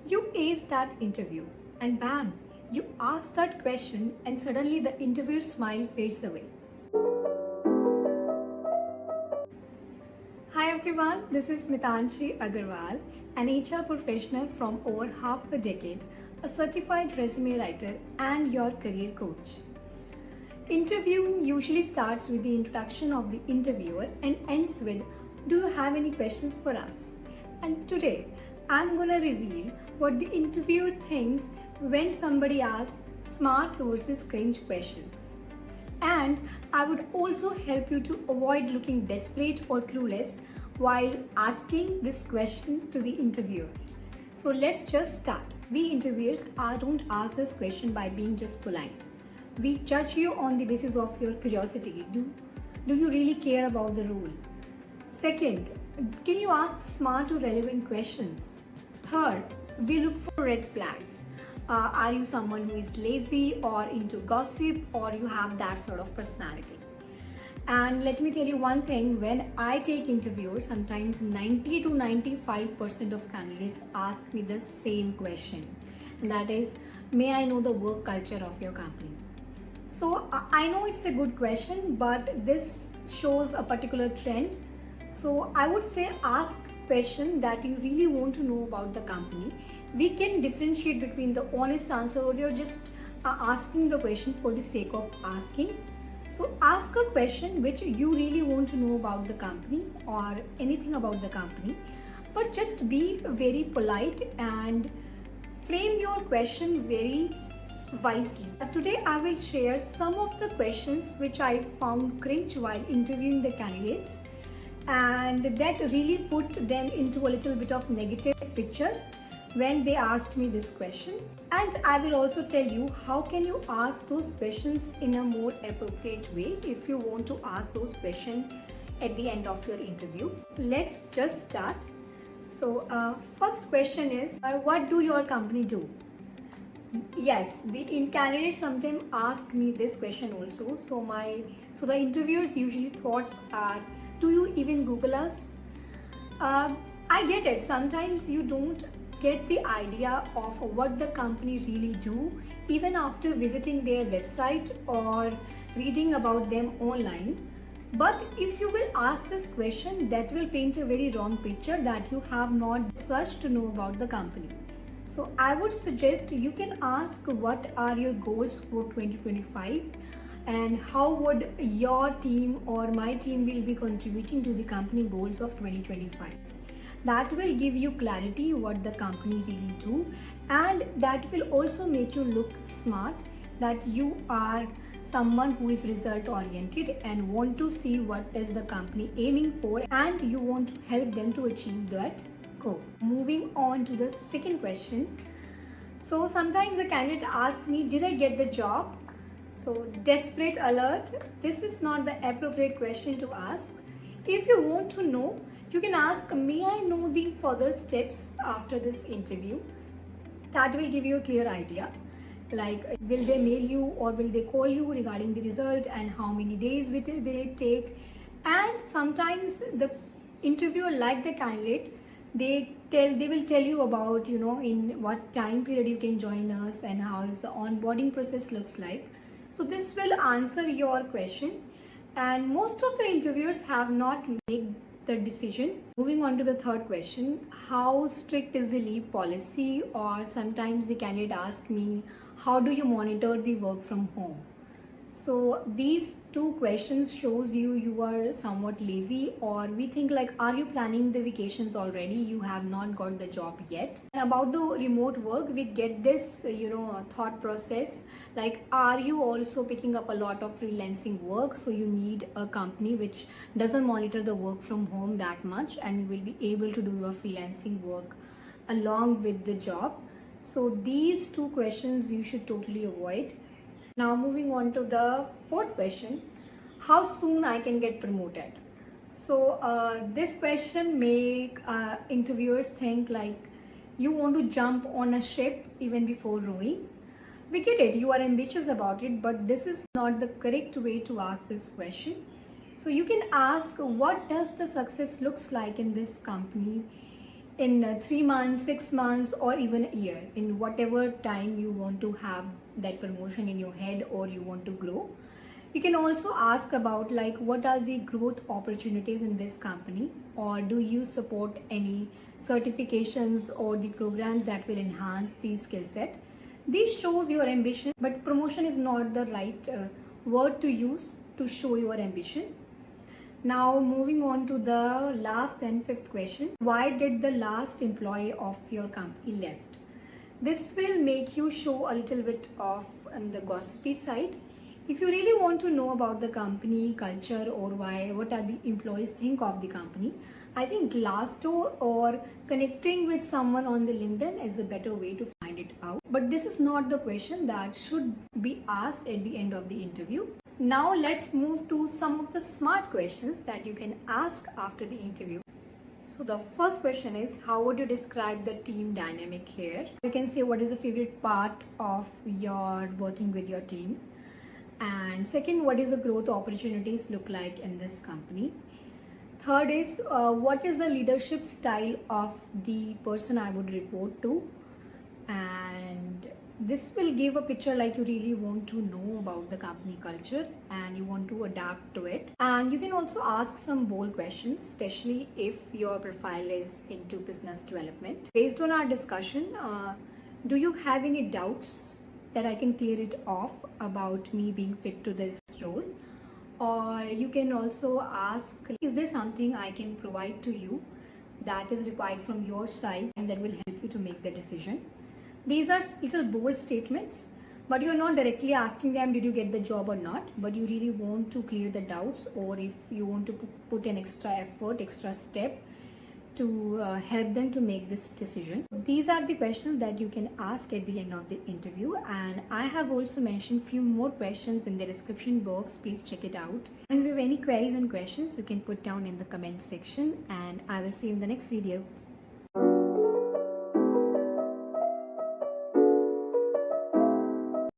You ace that interview and bam, you ask that question and suddenly the interviewer smile fades away. Hi everyone, this is Mitanshi Agarwal, an HR professional from over half a decade, a certified resume writer and your career coach. Interviewing usually starts with the introduction of the interviewer and ends with, "Do you have any questions for us?" And today, I'm gonna reveal what the interviewer thinks when somebody asks smart versus cringe questions. And I would also help you to avoid looking desperate or clueless while asking this question to the interviewer. So let's just start. We interviewers don't ask this question by being just polite. We judge you on the basis of your curiosity. Do you really care about the role? Second, can you ask smart or relevant questions? Third, we look for red flags. Are you someone who is lazy or into gossip, or you have that sort of personality? And let me tell you one thing, when I take interviews, sometimes 90 to 95% of candidates ask me the same question. And that is, may I know the work culture of your company? So I know it's a good question, but this shows a particular trend. So I would say ask question that you really want to know about the company. We can differentiate between the honest answer or you're just asking the question for the sake of asking. So ask a question which you really want to know about the company or anything about the company, but just be very polite and frame your question very wisely. Today I will share some of the questions which I found cringe while interviewing the candidates, and that really put them into a little bit of negative picture when they asked me this question. And I will also tell you how can you ask those questions in a more appropriate way if you want to ask those questions at the end of your interview. Let's just start. So first question is, what do your company do? Yes, the candidates sometimes ask me this question also. So the interviewers usually thoughts are, do you even Google us? I get it. Sometimes you don't get the idea of what the company really do even after visiting their website or reading about them online. But if you will ask this question, that will paint a very wrong picture that you have not searched to know about the company. So I would suggest you can ask what are your goals for 2025 and how would your team or my team will be contributing to the company goals of 2025. That will give you clarity what the company really do, and that will also make you look smart, that you are someone who is result oriented and want to see what is the company aiming for and you want to help them to achieve that goal. Moving on to the second question. So sometimes a candidate asks me, did I get the job? So desperate alert, this is not the appropriate question to ask. If you want to know, you can ask, may I know the further steps after this interview? That will give you a clear idea. Like, will they mail you or will they call you regarding the result and how many days will it take? And sometimes the interviewer, like the candidate, they will tell you about, in what time period you can join us and how the onboarding process looks like. So this will answer your question, and most of the interviewers have not made the decision. Moving on to the third question, how strict is the leave policy? Or sometimes the candidate asks me, how do you monitor the work from home? So these two questions shows you are somewhat lazy, or we think like, are you planning the vacations already? You have not got the job yet. And about the remote work, we get this thought process like, are you also picking up a lot of freelancing work? So you need a company which doesn't monitor the work from home that much, and you will be able to do your freelancing work along with the job. So these two questions you should totally avoid. Now moving on to the fourth question, how soon I can get promoted? So this question make interviewers think like you want to jump on a ship even before rowing. We get it, you are ambitious about it, but this is not the correct way to ask this question. So you can ask, what does the success looks like in this company in 3 months, 6 months, or even a year, in whatever time you want to have that promotion in your head or you want to grow. You can also ask about like what are the growth opportunities in this company, or do you support any certifications or the programs that will enhance the skill set. This shows your ambition, but promotion is not the right word to use to show your ambition. Now moving on to the last and fifth question. Why did the last employee of your company left? This will make you show a little bit of on the gossipy side. If you really want to know about the company culture or why, what are the employees think of the company, I think Glassdoor or connecting with someone on the LinkedIn is a better way to find it out. But this is not the question that should be asked at the end of the interview. Now let's move to some of the smart questions that you can ask after the interview. So the first question is, how would you describe the team dynamic here? You can say what is the favorite part of your working with your team. And second, what is the growth opportunities look like in this company? Third is, what is the leadership style of the person I would report to? And this will give a picture like you really want to know about the company culture and you want to adapt to it. And you can also ask some bold questions, especially if your profile is into business development. Based on our discussion, do you have any doubts that I can clear it off about me being fit to this role? Or you can also ask, is there something I can provide to you that is required from your side and that will help you to make the decision? These are little bold statements, but you're not directly asking them did you get the job or not, but you really want to clear the doubts, or if you want to put an extra effort, extra step to help them to make this decision. These are the questions that you can ask at the end of the interview, and I have also mentioned few more questions in the description box. Please check it out. And if you have any queries and questions, you can put down in the comment section, and I will see you in the next video.